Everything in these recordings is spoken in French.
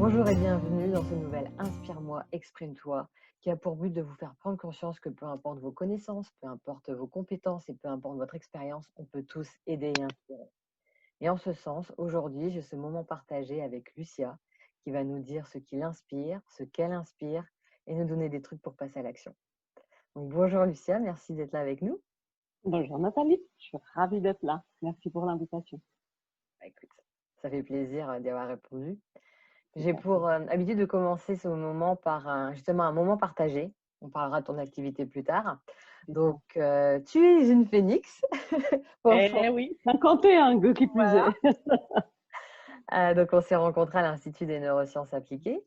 Bonjour et bienvenue dans ce nouvel Inspire-moi, exprime-toi, qui a pour but de vous faire prendre conscience que peu importe vos connaissances, peu importe vos compétences et peu importe votre expérience, on peut tous aider et inspirer. Et en ce sens, aujourd'hui, j'ai ce moment partagé avec Lucia, qui va nous dire ce qui l'inspire, ce qu'elle inspire, et nous donner des trucs pour passer à l'action. Donc bonjour Lucia, merci d'être là avec nous. Bonjour Nathalie, je suis ravie d'être là. Merci pour l'invitation. Bah, écoute, ça fait plaisir d'y avoir répondu. J'ai pour habitude de commencer ce moment par justement un moment partagé. On parlera de ton activité plus tard. Donc, tu es une phénix. Eh oui, 51, qui plus Voilà. est. Donc, on s'est rencontrés à l'Institut des neurosciences appliquées.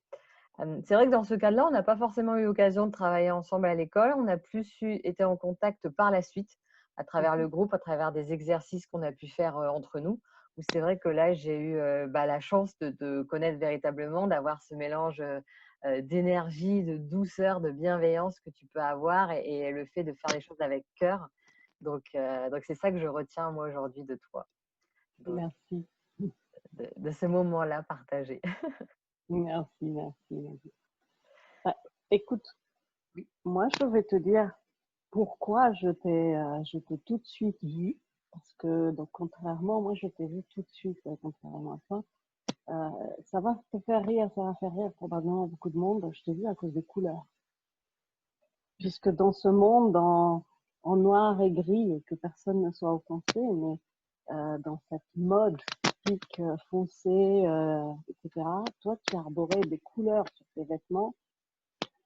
C'est vrai que dans ce cadre-là, on n'a pas forcément eu l'occasion de travailler ensemble à l'école. On a plus été en contact par la suite, à travers le groupe, à travers des exercices qu'on a pu faire entre nous. Où c'est vrai que là, j'ai eu la chance de te connaître véritablement, d'avoir ce mélange d'énergie, de douceur, de bienveillance que tu peux avoir et le fait de faire les choses avec cœur. Donc c'est ça que je retiens moi aujourd'hui de toi, Merci, de ce moment-là partagé. merci. Bah, écoute, Oui. moi je vais te dire pourquoi je t'ai tout de suite vu. Parce que, donc, contrairement, moi je t'ai vu tout de suite, contrairement à toi. Ça va te faire rire, ça va faire rire probablement beaucoup de monde. Je t'ai vu à cause des couleurs. Puisque dans ce monde en noir et gris, et que personne ne soit offensé, mais dans cette mode typique foncée, etc., toi, tu arborais des couleurs sur tes vêtements,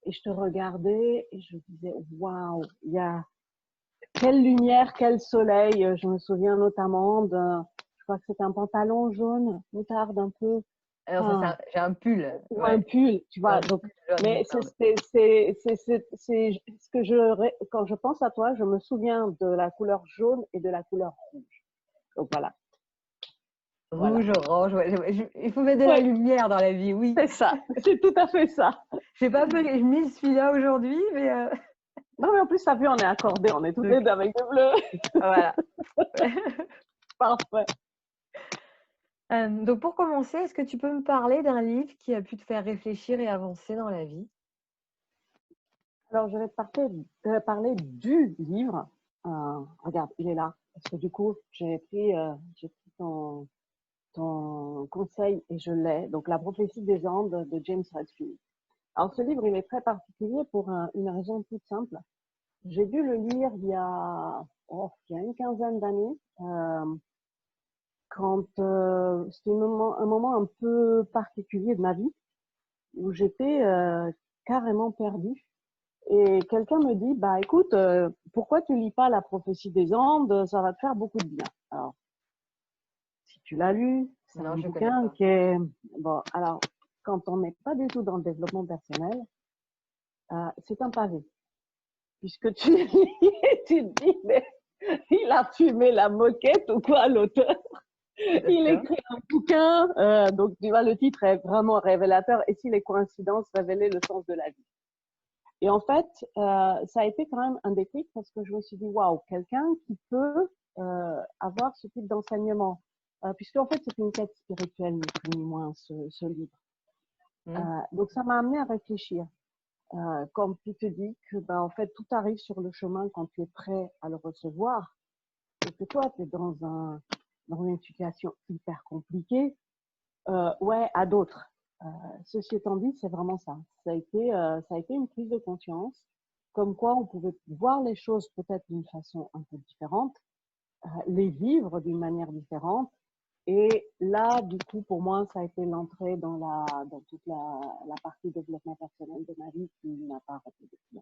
et je te regardais et je disais, waouh, il y a quelle lumière, quel soleil. Je me souviens notamment je crois que c'était un pantalon jaune, moutarde un peu, Alors enfin, ça, j'ai un pull, ou un ouais, pull, tu vois. un Donc, pull jaune mais moutarde. c'est ce que quand je pense à toi, je me souviens de la couleur jaune et de la couleur rouge. Donc voilà, voilà. Rouge, orange, ouais, il faut mettre de la Oui, lumière dans la vie, oui. c'est ça, c'est tout à fait ça. J'ai pas mis celui-là aujourd'hui, mais Non, mais en plus, t'as vu, on est accordés, on est toutes donc les deux avec le bleu. voilà. Parfait. Donc pour commencer, est-ce que tu peux me parler d'un livre qui a pu te faire réfléchir et avancer dans la vie? Alors, je vais te parler du livre. Regarde, il est là. Parce que du coup, j'ai pris ton conseil et je l'ai. Donc, La prophétie des Andes de James Redfield. Alors, ce livre, il est très particulier pour une raison toute simple. J'ai dû le lire il y a une quinzaine d'années, quand c'était un moment un peu particulier de ma vie où j'étais carrément perdue. Et quelqu'un me dit, bah écoute, pourquoi tu lis pas La prophétie des Andes? Ça va te faire beaucoup de bien. Alors, si tu l'as lu, c'est Non, un je connais bouquin pas. qui est bon. Alors, quand on n'est pas du tout dans le développement personnel, c'est un pavé, puisque tu lis et tu te dis, mais il a fumé la moquette ou quoi, l'auteur? Il D'accord. écrit un bouquin, donc tu vois, le titre est vraiment révélateur. Et si les coïncidences révélaient le sens de la vie? Et en fait, ça a été quand même un déclic parce que je me suis dit, waouh, quelqu'un qui peut avoir ce type d'enseignement, puisque en fait, c'est une quête spirituelle, ni plus ni moins, ce livre. Hmm. Donc, ça m'a amené à réfléchir. Quand tu te dis que, ben, en fait, tout arrive sur le chemin quand tu es prêt à le recevoir, et que toi, tu es dans une situation hyper compliquée, ouais, à d'autres. Ceci étant dit, c'est vraiment ça. Ça a été une prise de conscience, comme quoi on pouvait voir les choses peut-être d'une façon un peu différente, les vivre d'une manière différente. Et là, du coup, pour moi, ça a été l'entrée dans toute la partie développement personnel de ma vie qui n'a pas arrêté depuis.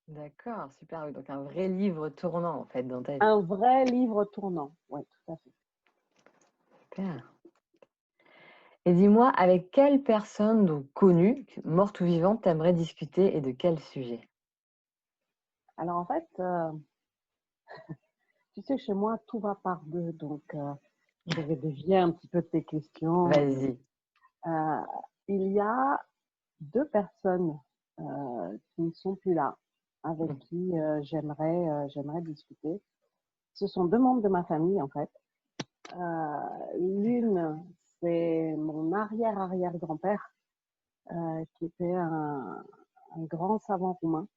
D'accord, super. Oui, donc un vrai livre tournant en fait dans ta vie. Un vrai livre tournant, oui, tout à fait. Super. Et dis-moi, avec quelle personne donc connue, morte ou vivante, t'aimerais discuter et de quel sujet? Alors en fait, tu sais, chez moi, tout va par deux, donc je vais dévier un petit peu de tes questions. Vas-y. Euh, il y a deux personnes qui ne sont plus là, avec qui j'aimerais discuter. Ce sont deux membres de ma famille, en fait. L'une, c'est mon arrière-arrière-grand-père qui était un grand savant roumain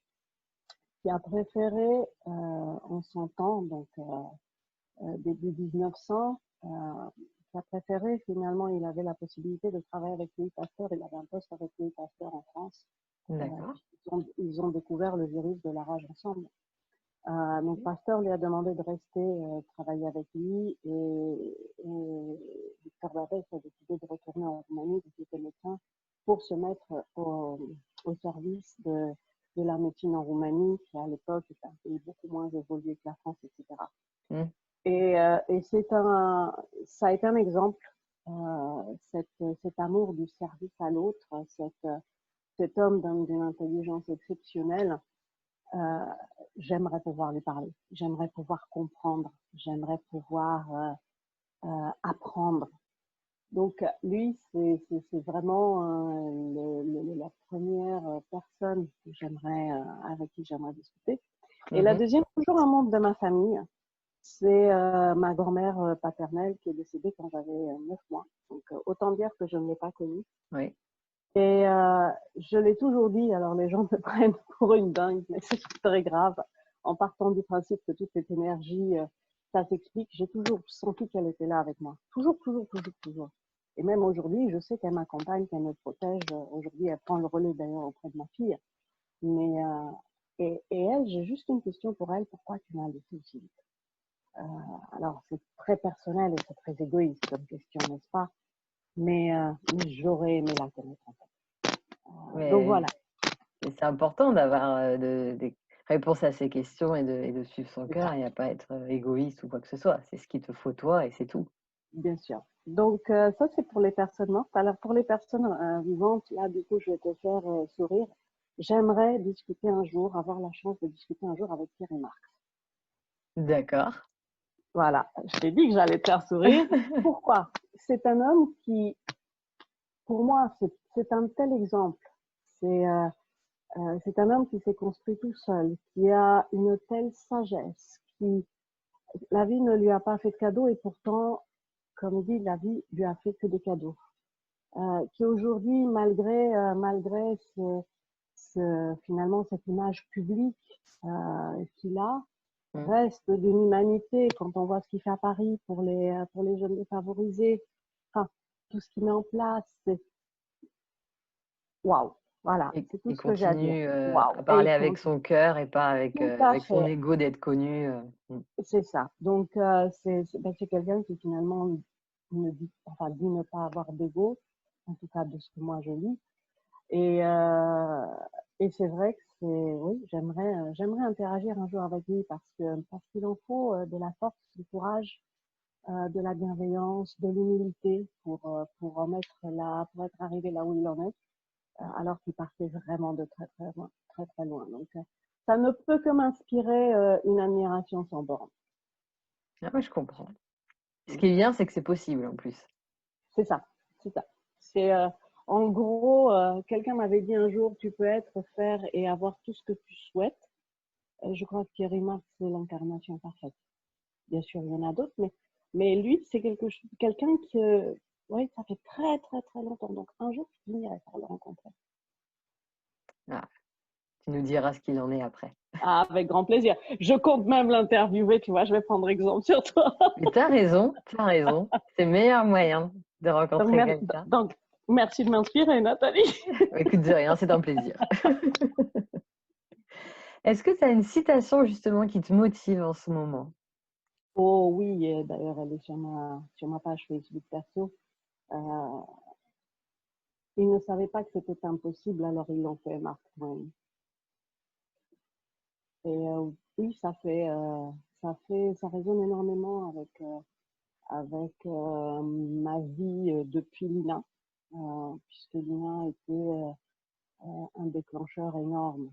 qui a préféré, en son temps, donc début 1900, qui a préféré, finalement, il avait la possibilité de travailler avec Louis Pasteur, il avait un poste avec Louis Pasteur en France. D'accord. Ils ont découvert le virus de la rage ensemble. Donc Pasteur lui a demandé de rester travailler avec lui et Victor Babès a décidé de retourner en Roumanie, qui était médecin, pour se mettre au service de la médecine en Roumanie, qui à l'époque était un pays beaucoup moins évolué que la France, etc. Mm. Et ça a été un exemple, cet amour du service à l'autre, cet homme d'une intelligence exceptionnelle. J'aimerais pouvoir lui parler, j'aimerais pouvoir comprendre, j'aimerais pouvoir apprendre. Donc lui, c'est vraiment la première personne avec qui j'aimerais discuter. Et la deuxième, toujours un membre de ma famille, c'est ma grand-mère paternelle qui est décédée quand j'avais 9 mois. Donc autant dire que je ne l'ai pas connue. Oui. Et je l'ai toujours dit, alors les gens me prennent pour une dingue, mais c'est très grave. En partant du principe que toute cette énergie, ça s'explique, j'ai toujours senti qu'elle était là avec moi. Toujours, toujours, toujours, toujours. Et même aujourd'hui, je sais qu'elle m'accompagne, qu'elle me protège. Aujourd'hui, elle prend le relais d'ailleurs auprès de ma fille. Mais, et elle, j'ai juste une question pour elle, pourquoi tu m'as laissé aussi vite? Alors, c'est très personnel et c'est très égoïste comme question, n'est-ce pas? Mais j'aurais aimé la connaître en fait. Donc voilà. C'est important d'avoir des réponses à ces questions et de suivre son cœur et à pas être égoïste ou quoi que ce soit. C'est ce qu'il te faut toi et c'est tout. Bien sûr. Donc ça, c'est pour les personnes mortes. Alors pour les personnes vivantes, là, du coup, je vais te faire sourire. J'aimerais discuter un jour, avoir la chance de discuter un jour avec Thierry Marx. D'accord. Voilà, je t'ai dit que j'allais te faire sourire. Pourquoi? C'est un homme qui, pour moi, c'est un tel exemple. C'est un homme qui s'est construit tout seul, qui a une telle sagesse, qui la vie ne lui a pas fait de cadeaux et pourtant, comme dit, la vie lui a fait que des cadeaux. Qui aujourd'hui, malgré finalement cette image publique qu'il a, reste d'une humanité. Quand on voit ce qu'il fait à Paris pour les jeunes défavorisés, enfin, tout ce qu'il met en place, c'est waouh. Voilà, c'est tout Il ce que j'ai à dire. continue Waouh. à parler avec son cœur et pas avec, Tout à avec son fait. ego d'être connu. C'est ça. Donc, c'est quelqu'un qui finalement dit ne pas avoir d'ego, en tout cas de ce que moi je lis. Et, c'est vrai que oui, j'aimerais interagir un jour avec lui parce qu'il en faut de la force, du courage, de la bienveillance, de l'humilité pour être arrivé là où il en est, alors qu'il partait vraiment de très très loin, très très loin. Donc, ça ne peut que m'inspirer une admiration sans borne. Ah ouais, je comprends. Ce qui est bien, c'est que c'est possible en plus. C'est ça, c'est ça. C'est en gros, quelqu'un m'avait dit un jour, tu peux être, faire et avoir tout ce que tu souhaites. Je crois que Thierry Marx, c'est l'incarnation parfaite. Bien sûr, il y en a d'autres, mais lui, c'est quelqu'un qui, oui, ça fait très, très, très longtemps. Donc, un jour, je finirai par le rencontrer. Ah, tu nous diras ce qu'il en est après. Ah, avec grand plaisir. Je compte même l'interviewer, tu vois, je vais prendre exemple sur toi. Mais tu as raison. C'est le meilleur moyen de rencontrer quelqu'un. Donc, merci de m'inspirer, Nathalie. Écoute, de rien, c'est un plaisir. Est-ce que tu as une citation justement qui te motive en ce moment? Oh oui, d'ailleurs, elle est sur ma page Facebook perso. Ils ne savaient pas que c'était impossible, alors ils l'ont fait, Mark Twain. Et oui, ça résonne énormément avec ma vie depuis Lina, puisque Lina était un déclencheur énorme,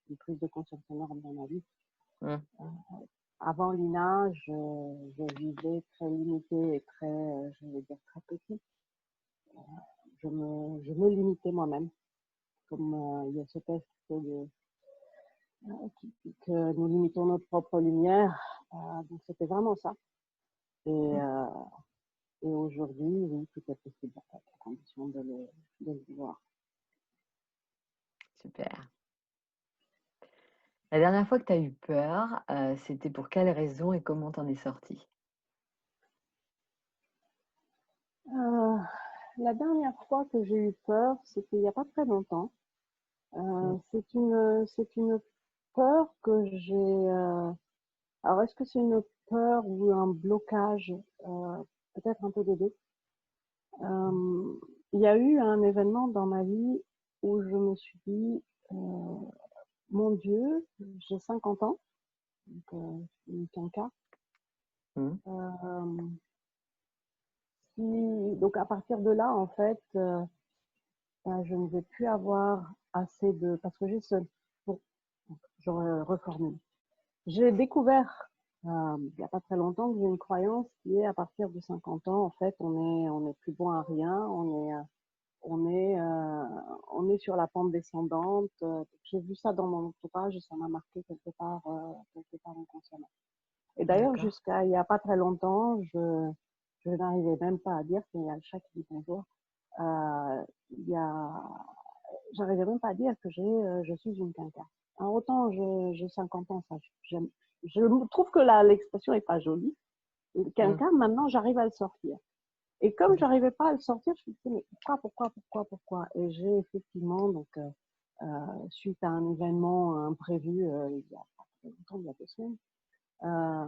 une prise de conscience énorme dans ma vie. Avant Lina, je vivais très limité et très, je vais dire très petit. Je me limitais moi-même, comme il y a ce texte que nous limitons notre propre lumière. Donc c'était vraiment ça. Et Et aujourd'hui, oui, tout est possible à condition de le vouloir. Super. La dernière fois que tu as eu peur, c'était pour quelle raison et comment t'en es sortie? La dernière fois que j'ai eu peur, c'était il n'y a pas très longtemps. Mmh. C'est une peur que j'ai. Alors, est-ce que c'est une peur ou un blocage? Peut-être un peu des deux. Mmh. Il y a eu un événement dans ma vie où je me suis dit, mon Dieu, j'ai 50 ans, donc une quinca. Mmh. Euh, donc à partir de là, en fait, je ne vais plus avoir assez de... Parce que j'ai ce... Bon, je reformule. J'ai découvert, il n'y a pas très longtemps, que j'ai une croyance qui est à partir de 50 ans, en fait, on est plus bon à rien, on est, euh, on est sur la pente descendante. J'ai vu ça dans mon entourage et ça m'a marqué quelque part inconsciemment. Et d'ailleurs, D'accord. jusqu'à il n'y a pas très longtemps, je n'arrivais même pas à dire qu'il y a le chat qui dit bonjour. Il y a, j'arrivais même pas à dire que je suis une quinca. Alors autant j'ai 50 ans, ça, je trouve que l'expression est pas jolie. Le Mmh. quinca, maintenant, j'arrive à le sortir. Et comme Mmh. j'arrivais pas à le sortir, je me disais, mais pourquoi? Et j'ai effectivement, donc, suite à un événement imprévu, il y a pas très longtemps, il y a 2 semaines, euh,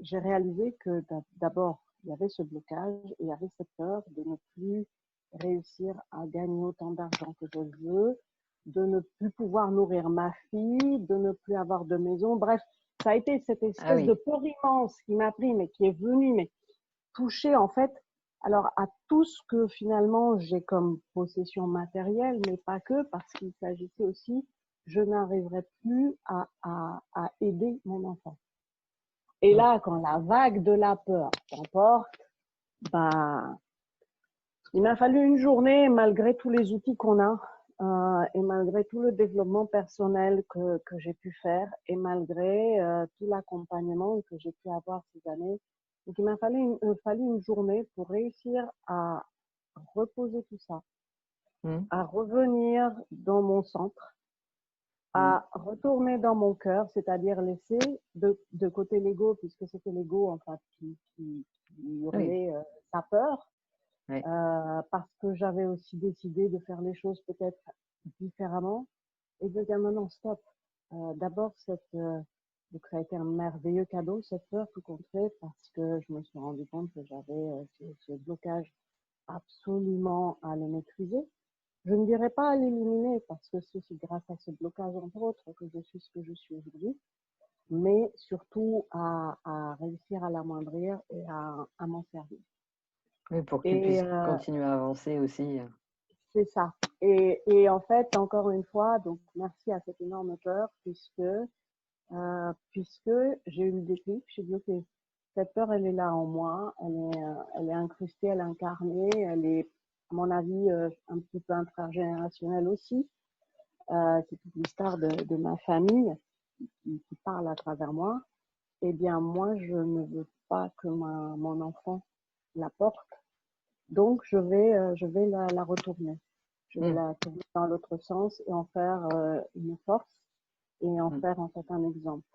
j'ai réalisé que d'abord, il y avait ce blocage et il y avait cette peur de ne plus réussir à gagner autant d'argent que je le veux, de ne plus pouvoir nourrir ma fille, de ne plus avoir de maison. Bref, ça a été cette Ah espèce de oui. peur immense qui m'a pris, mais qui est venue, mais toucher en fait, alors à tout ce que finalement j'ai comme possession matérielle, mais pas que, parce qu'il s'agissait aussi, je n'arriverai plus à aider mon enfant. Et Mmh. là, quand la vague de la peur t'emporte, bah, il m'a fallu une journée, malgré tous les outils qu'on a, et malgré tout le développement personnel que j'ai pu faire, et malgré tout l'accompagnement que j'ai pu avoir ces années. Donc, il m'a fallu une journée pour réussir à reposer tout ça, Mmh. à revenir dans mon centre, Mmh. à retourner dans mon cœur, c'est-à-dire laisser de côté l'ego, puisque c'était l'ego en fait qui Oui. hurlait sa peur, Oui. parce que j'avais aussi décidé de faire les choses peut-être différemment et de dire non, non, stop. D'abord, donc ça a été un merveilleux cadeau, cette peur, tout compte fait, parce que je me suis rendu compte que j'avais ce blocage absolument à le maîtriser. Je ne dirais pas à l'éliminer, parce que c'est grâce à ce blocage, entre autres, que je suis ce que je suis aujourd'hui, mais surtout à réussir à l'amoindrir et à m'en servir. Oui, pour que tu Et puisses continuer à avancer aussi. c'est ça. Et en fait, encore une fois, donc merci à cette énorme peur, puisque j'ai eu le déclic, je suis dit, ok, cette peur, elle est là en moi, elle est incrustée, elle est incarnée, elle est, à mon avis, un petit peu intragénérationnelle aussi. C'est toute l'histoire de ma famille qui parle à travers moi. Eh bien, moi, je ne veux pas que mon enfant la porte, donc je vais la retourner. Je vais Mmh. la tourner dans l'autre sens et en faire une force et en Mmh. faire en fait un exemple.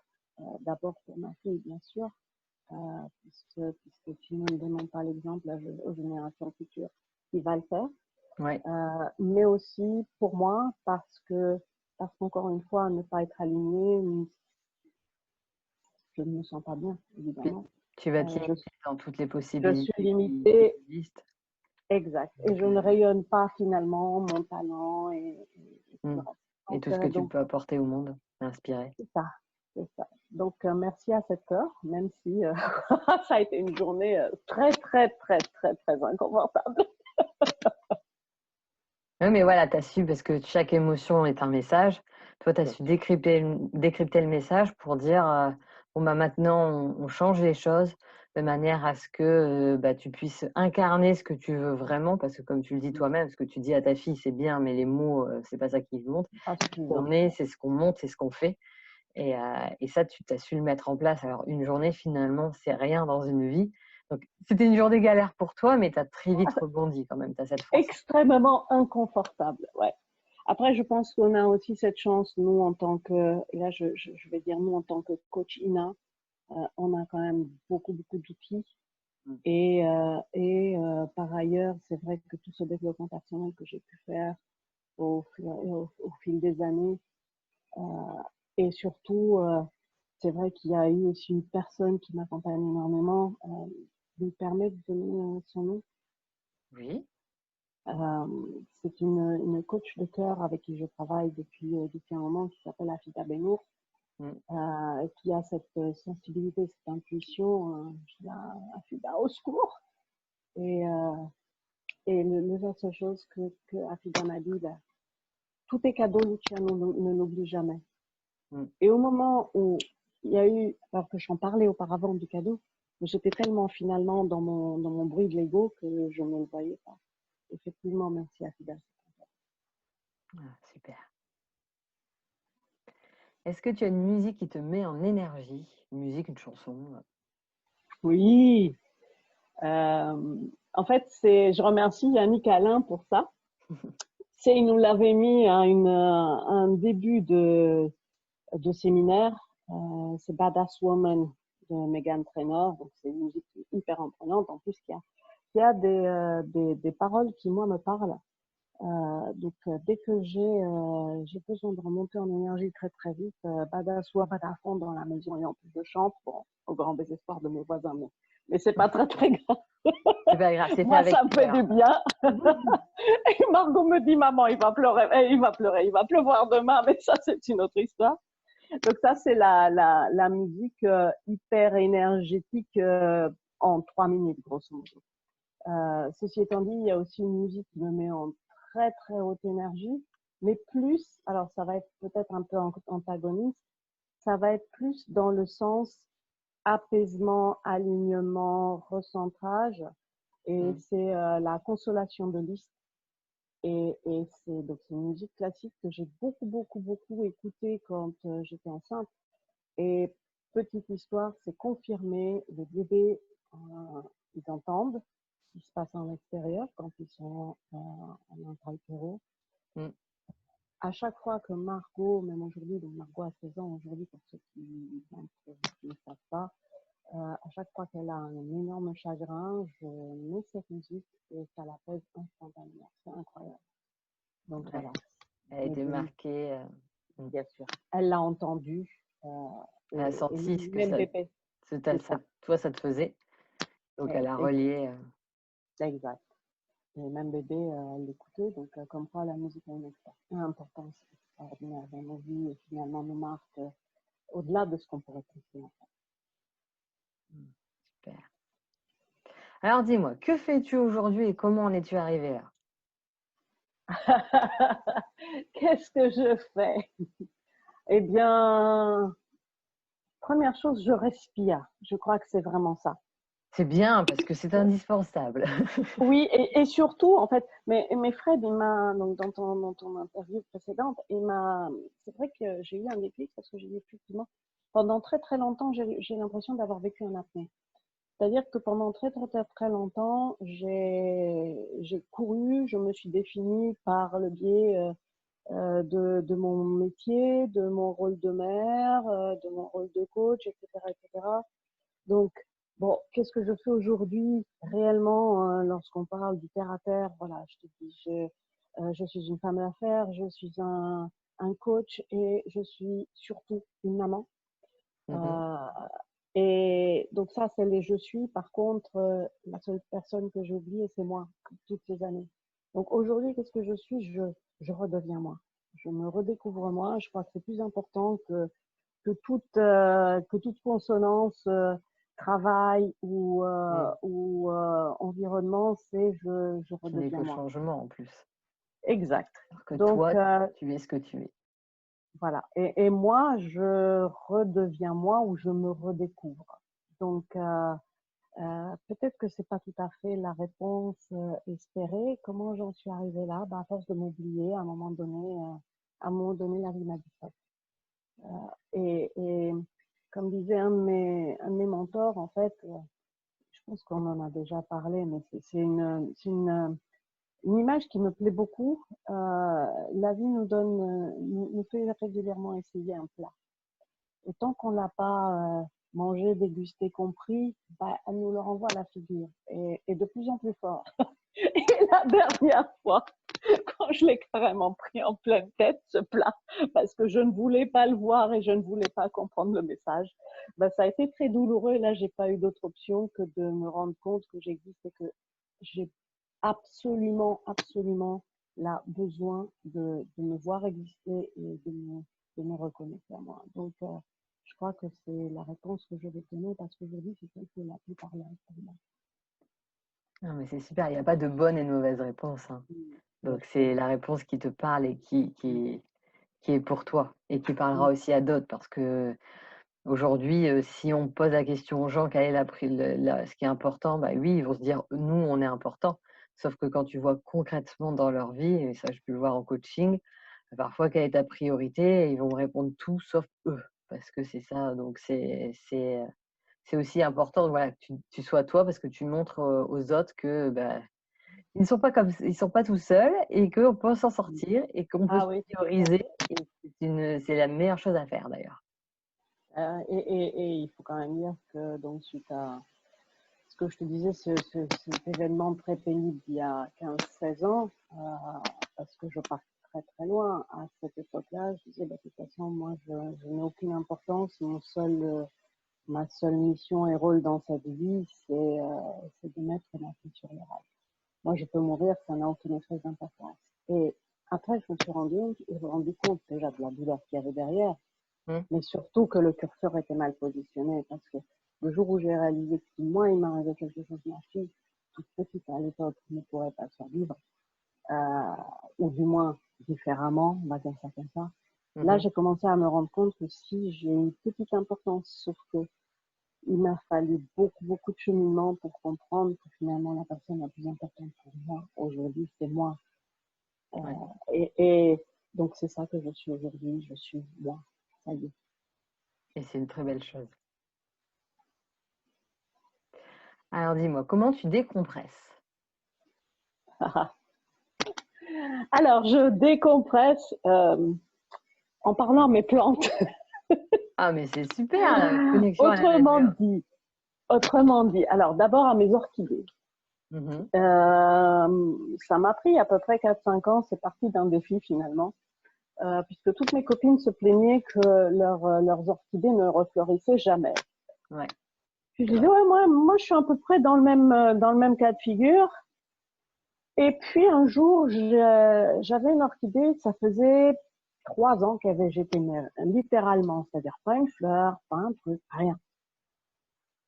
D'abord pour ma fille, bien sûr, puisque si nous ne donnons pas l'exemple aux générations futures, qui va le faire. Ouais. Mais aussi pour moi, parce qu'encore une fois, ne pas être aligné, je ne me sens pas bien, Puis évidemment. tu vas te Euh, je, limiter dans toutes les je suis possibilités qui limitée, existent. exact. Et Donc, je ne rayonne pas finalement mon talent et tout mmh. le reste. Et tout ce que tu Donc peux apporter au monde, inspirer. c'est ça, c'est ça. Donc merci à cette heure, même si ça a été une journée très inconfortable. Oui, mais voilà, tu as su, parce que chaque émotion est un message. Toi, tu as Bien su sûr. décrypter le message pour dire, bon, bah, maintenant, on change les choses de manière à ce que bah, tu puisses incarner ce que tu veux vraiment, parce que comme tu le dis toi-même, ce que tu dis à ta fille, c'est bien, mais les mots, c'est pas ça qui compte. Pas Ce qu'on suffisant. est, c'est ce qu'on monte, c'est ce qu'on fait. Et ça, tu as su le mettre en place. Alors, une journée, finalement, c'est rien dans une vie, Donc, c'était une journée galère pour toi, mais tu as très vite rebondi quand même, tu as cette force. Extrêmement inconfortable, ouais. Après, je pense qu'on a aussi cette chance, nous, en tant que, et là, je vais dire nous, en tant que coach INA, on a quand même beaucoup, beaucoup d'outils. Par ailleurs, c'est vrai que tout ce développement personnel que j'ai pu faire au fil des années, et surtout, c'est vrai qu'il y a eu aussi une personne qui m'accompagne énormément, lui permet de donner son nom. Oui. C'est une coach de cœur avec qui je travaille depuis un moment qui s'appelle Afida Benour, qui a cette sensibilité, cette intuition. Je dis, Afida, au secours! Et la seule chose que Afida m'a dit, bah, tout est cadeau, Lucia, ne l'oublie jamais. Et au moment où il y a eu, alors que j'en parlais auparavant du cadeau, mais j'étais tellement finalement dans mon bruit de l'ego que je ne le voyais pas. Effectivement, merci Afida. Super. Est-ce que tu as une musique qui te met en énergie? Une musique, une chanson? Oui. En fait, je remercie Yannick Alain pour ça. Il nous l'avait mis à un début de séminaire. C'est Badass Woman de Meghan Trainor. Donc, c'est une musique hyper entraînante. En plus, il y a des paroles qui, moi, me parlent. Dès que j'ai besoin de remonter en énergie très, très vite, Badass Woman à fond dans la maison et en plus je chante, bon, au grand désespoir de mes voisins. Mais c'est pas très, très grave. C'est pas grave, c'est fait Moi, avec ça me fait du bien. Et Margot me dit, maman, il va pleurer, il va pleuvoir demain, mais ça, c'est une autre histoire. Donc ça, c'est la musique hyper énergétique en 3 minutes, grosso modo. Ceci étant dit, il y a aussi une musique qui me met en très, très haute énergie, mais plus, alors ça va être peut-être un peu antagoniste, ça va être plus dans le sens apaisement, alignement, recentrage, et c'est la consolation de Liszt. Et c'est une musique classique que j'ai beaucoup, beaucoup, beaucoup écoutée quand j'étais enceinte. Et petite histoire, c'est confirmé, les bébés, ils entendent ce qui se passe en extérieur quand ils sont en intra-utéro. À chaque fois que Margot, même aujourd'hui, donc Margot a 16 ans aujourd'hui, pour ceux qui ne savent pas, à chaque fois qu'elle a un énorme chagrin, je mets cette musique et ça l'apaise instantanément. C'est incroyable. Donc voilà. Elle a été marquée. Bien sûr. Elle l'a entendu. Elle a senti ce même bébé. toi, ça te faisait. Donc, elle a relié. Exact. Et même bébé, elle l'écoutait. Donc, comme quoi, la musique a une importance extraordinaire dans nos vies et finalement nous marque au-delà de ce qu'on pourrait penser. Super. Alors, dis-moi, que fais-tu aujourd'hui et comment en es-tu arrivé là? Qu'est-ce que je fais? Eh bien, première chose, je respire. Je crois que c'est vraiment ça. C'est bien parce que c'est indispensable. Oui, et surtout, en fait, mais Fred, donc dans ton interview précédente, c'est vrai que j'ai eu un déclic parce que j'ai dit effectivement, pendant très très longtemps, j'ai l'impression d'avoir vécu en apnée. C'est-à-dire que pendant très très très très longtemps, j'ai couru, je me suis définie par le biais de mon métier, de mon rôle de mère, de mon rôle de coach, etc., etc. Donc, bon, qu'est-ce que je fais aujourd'hui réellement lorsqu'on parle du terre à terre? Voilà, je te dis, je suis une femme d'affaires, je suis un coach et je suis surtout une maman. Et donc ça, c'est les je suis. Par contre, la seule personne que j'ai oubliée, c'est moi, toutes ces années. Donc aujourd'hui, qu'est-ce que je suis? Je redeviens moi. Je me redécouvre moi. Je crois que c'est plus important que toute consonance travail ou environnement, c'est je redeviens moi. Changement en plus. Exact. Alors que donc, toi, tu es ce que tu es. Voilà. Et moi, je redeviens moi ou je me redécouvre. Donc, peut-être que c'est pas tout à fait la réponse espérée. Comment j'en suis arrivée là? À force de m'oublier, à un moment donné, la vie m'a dit ça. Et comme disait un de mes mentors, en fait, je pense qu'on en a déjà parlé, mais une image qui me plaît beaucoup. La vie nous fait régulièrement essayer un plat. Et tant qu'on l'a pas mangé, dégusté, compris, bah, elle nous le renvoie à la figure. Et de plus en plus fort. Et la dernière fois, quand je l'ai carrément pris en pleine tête, ce plat, parce que je ne voulais pas le voir et je ne voulais pas comprendre le message, bah, ça a été très douloureux. Et là, j'ai pas eu d'autre option que de me rendre compte que j'existe et que j'ai absolument, absolument là besoin de me voir exister et de me reconnaître à moi. Donc, je crois que c'est la réponse que je vais donner parce qu'aujourd'hui, c'est celle qui est la plus parlante pour moi. Non, mais c'est super, il n'y a pas de bonne et de mauvaise réponse, hein. Donc, c'est la réponse qui te parle et qui est pour toi et qui parlera aussi à d'autres parce que aujourd'hui, si on pose la question aux gens, quelle est ce qui est important, bah oui, ils vont se dire, nous, on est important. Sauf que quand tu vois concrètement dans leur vie, et ça, je peux le voir en coaching, parfois, quelle est ta priorité? Ils vont me répondre tout sauf eux, parce que c'est ça. Donc, c'est aussi important, voilà, que tu sois toi parce que tu montres aux autres que bah, ils sont pas tout seuls et qu'on peut s'en sortir et qu'on peut Ah se oui, prioriser. Et c'est la meilleure chose à faire d'ailleurs. et il faut quand même dire que donc suite à ce que je te disais, cet événement très pénible d'il y a 15-16 ans, parce que je pars très très loin à cette époque-là, je disais bah, de toute façon moi je n'ai aucune importance, ma seule mission et rôle dans cette vie c'est de mettre ma fille sur les rails. Moi je peux mourir, ça n'a aucune espèce d'importance. Et après je me suis rendu compte déjà de la douleur qu'il y avait derrière, Mmh. mais surtout que le curseur était mal positionné parce que le jour où j'ai réalisé que si moi il m'arrivait quelque chose, ma fille, toute petite à l'époque, ne pourrait pas survivre, ou du moins différemment, on va dire ça comme ça. Là, Mmh. j'ai commencé à me rendre compte que si j'ai une petite importance, sauf que il m'a fallu beaucoup, beaucoup de cheminement pour comprendre que finalement la personne la plus importante pour moi aujourd'hui, c'est moi. Euh, Ouais. et donc c'est ça que je suis aujourd'hui, je suis moi. Ça y est. Et c'est une très belle chose. Alors dis-moi, comment tu décompresses? Alors, je décompresse en parlant à mes plantes. Ah, mais c'est super, la connexion à la autrement nature. dit, autrement dit. Alors, d'abord à mes orchidées. Mmh. Ça m'a pris à peu près 4-5 ans. C'est parti d'un défi finalement, puisque toutes mes copines se plaignaient que leurs orchidées ne refleurissaient jamais. Ouais, Puis je c'est disais, vrai. ouais, moi, je suis à peu près dans le même cas de figure. Et puis un jour, j'avais une orchidée, ça faisait 3 ans qu'elle végétait littéralement, c'est-à-dire pas une fleur, pas un truc, rien.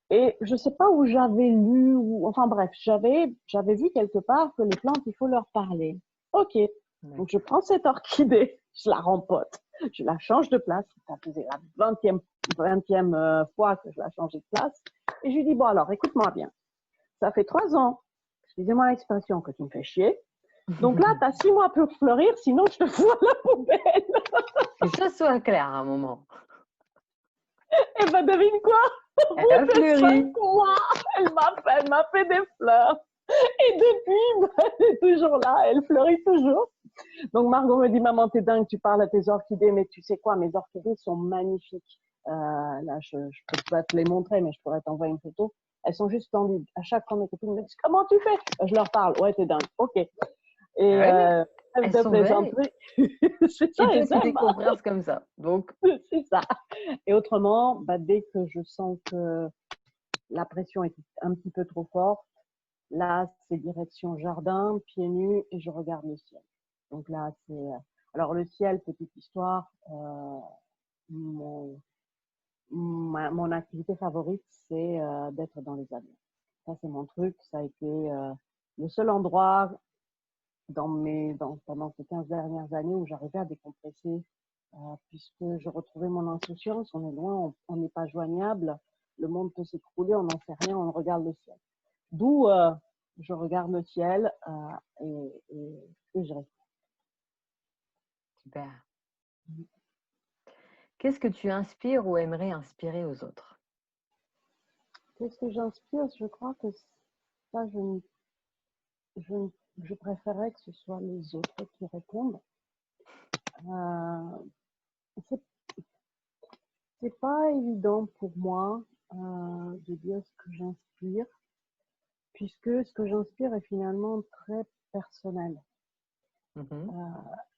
Et je sais pas où j'avais lu, ou enfin bref, j'avais vu quelque part que les plantes, il faut leur parler. Ok, donc je D'accord. prends cette orchidée, je la rempote, je la change de place, ça faisait la 20e fois que je la changeais de place, et je lui dis, bon alors, écoute-moi bien, ça fait 3 ans, excusez-moi l'expression, que tu me fais chier, donc là, tu as 6 mois pour fleurir, sinon je te fous à la poubelle. Que ça soit clair à un moment. Et ben devine quoi? Au Elle a bout de cinq fleuri. mois, elle m'a fait des fleurs. Et depuis, ben, elle est toujours là, elle fleurit toujours. Donc Margot me dit, maman, t'es dingue, tu parles à tes orchidées, mais tu sais quoi, mes orchidées sont magnifiques. Là, je peux pas te les montrer, mais je pourrais t'envoyer une photo. Elles sont juste splendides. À chaque fois, mes copines me disent, comment tu fais? Je leur parle, ouais, t'es dingue, ok. Et Ah oui, mais trêve elles de sont belles plaisanterie, c'est ça, et et toi, tu j'aime, décompresses comme ça. Donc, c'est ça. Et autrement, bah, dès que je sens que la pression est un petit peu trop forte, là, c'est direction jardin, pieds nus, et je regarde le ciel. Donc là, c'est... Alors le ciel, petite histoire, mon, mon activité favorite, c'est d'être dans les avions. Ça, c'est mon truc. Ça a été le seul endroit pendant ces 15 dernières années où j'arrivais à décompresser, puisque je retrouvais mon insouciance. On est loin, on n'est pas joignable. Le monde peut s'écrouler, on n'en sait rien, on regarde le ciel. D'où je regarde le ciel et je reste. super. Qu'est-ce que tu inspires ou aimerais inspirer aux autres? Qu'est-ce que j'inspire? Je crois que ça, je, je préférerais que ce soit les autres qui répondent. Euh, c'est c'est pas évident pour moi de dire ce que j'inspire, puisque ce que j'inspire est finalement très personnel. Mhm.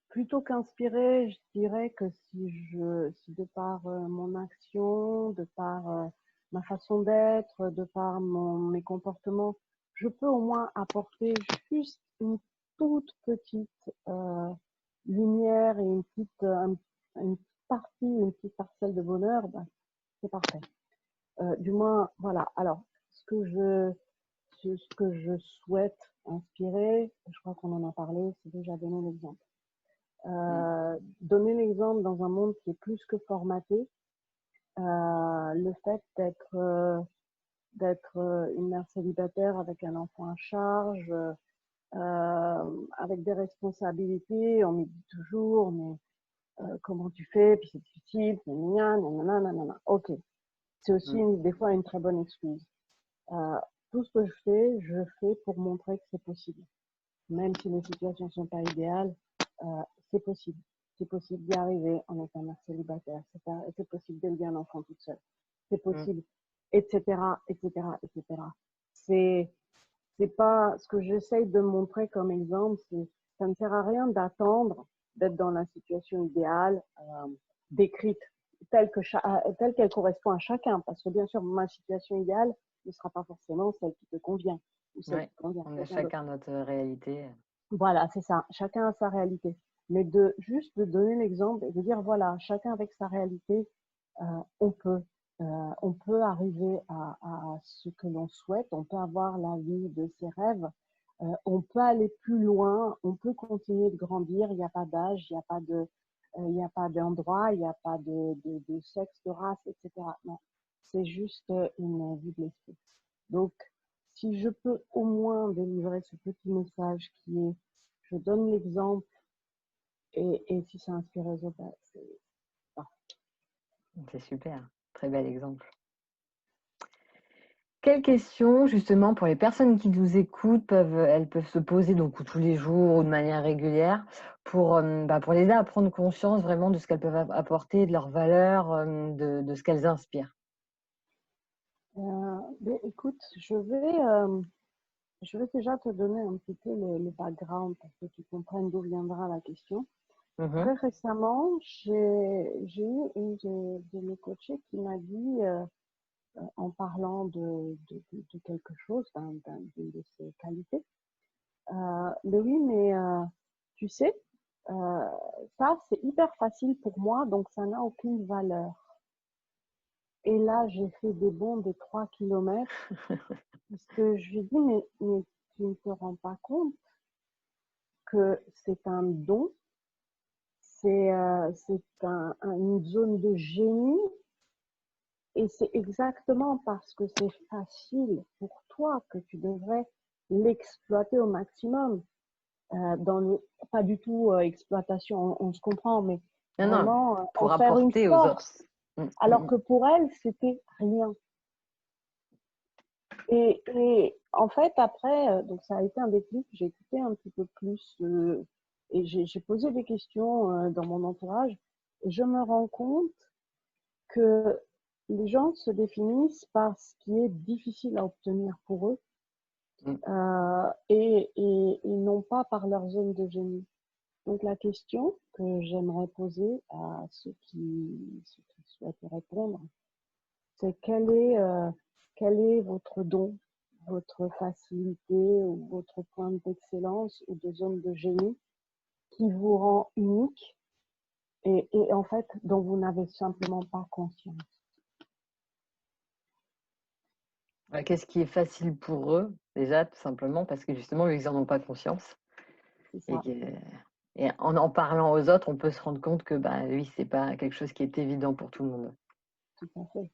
Plutôt qu'inspirer, je dirais que si de par mon action, de par ma façon d'être, de par mes comportements, je peux au moins apporter juste une toute petite lumière et une partie, une petite parcelle de bonheur, ben, c'est parfait. Du moins, voilà. Alors, ce que je souhaite inspirer, je crois qu'on en a parlé, c'est déjà donné l'exemple. Donner l'exemple dans un monde qui est plus que formaté, le fait d'être une mère célibataire avec un enfant à charge, avec des responsabilités, on me dit toujours, mais comment tu fais, puis c'est difficile, nanana. Ok, c'est aussi des fois une très bonne excuse. Tout ce que je fais pour montrer que c'est possible. Même si les situations ne sont pas idéales, c'est possible. C'est possible d'y arriver en étant mère célibataire. C'est possible d'élever un enfant toute seule. C'est possible, etc., etc., etc. C'est pas ce que j'essaye de montrer comme exemple. Ça ne sert à rien d'attendre d'être dans la situation idéale décrite telle qu'elle correspond à chacun. Parce que bien sûr, ma situation idéale ne sera pas forcément celle qui te convient ou celle qui convient à On a quelqu'un d'autre. chacun notre réalité. Voilà, c'est ça. Chacun a sa réalité. Mais juste de donner l'exemple et de dire, voilà, chacun avec sa réalité, euh, on peut, on peut arriver à ce que l'on souhaite, on peut avoir la vie de ses rêves, on peut aller plus loin, on peut continuer de grandir, il n'y a pas d'âge, il n'y a pas il n'y a pas d'endroit, il n'y a pas de sexe, de race, etc. Non, c'est juste une vue de l'esprit. Donc, si je peux au moins délivrer ce petit message qui est, je donne l'exemple et si ça inspire les autres, ben, c'est parfait. C'est super, très bel exemple. Quelles questions, justement, pour les personnes qui nous écoutent, elles peuvent se poser donc tous les jours ou de manière régulière pour les aider à prendre conscience vraiment de ce qu'elles peuvent apporter, de leurs valeurs, de ce qu'elles inspirent? Écoute, je vais déjà te donner un petit peu le background pour que tu comprennes d'où viendra la question. Très récemment, j'ai eu une de mes coachées qui m'a dit, en parlant de quelque chose, d'une de ses qualités, mais oui, mais tu sais, euh, ça c'est hyper facile pour moi, donc ça n'a aucune valeur. Et là, j'ai fait des bonds de 3 kilomètres parce que je lui ai dit, mais tu ne te rends pas compte que c'est un don, c'est une zone de génie et c'est exactement parce que c'est facile pour toi que tu devrais l'exploiter au maximum. Pas du tout exploitation, on se comprend, mais Non, non, vraiment en pour faire une apporter aux autres. force. Alors que pour elle, c'était rien. Et en fait, après, donc ça a été un déclic, j'ai écouté un petit peu plus et j'ai posé des questions dans mon entourage et je me rends compte que les gens se définissent par ce qui est difficile à obtenir pour eux et non pas par leur zone de génie. Donc la question que j'aimerais poser à ceux qui souhaitent répondre, c'est quel est votre don, votre facilité ou votre point d'excellence ou de zone de génie qui vous rend unique et en fait dont vous n'avez simplement pas conscience. Qu'est-ce qui est facile pour eux, déjà, tout simplement, parce que justement, ils n'en ont pas conscience. C'est Et, ça. et en parlant aux autres, on peut se rendre compte que oui, c'est pas quelque chose qui est évident pour tout le monde. Tout à fait.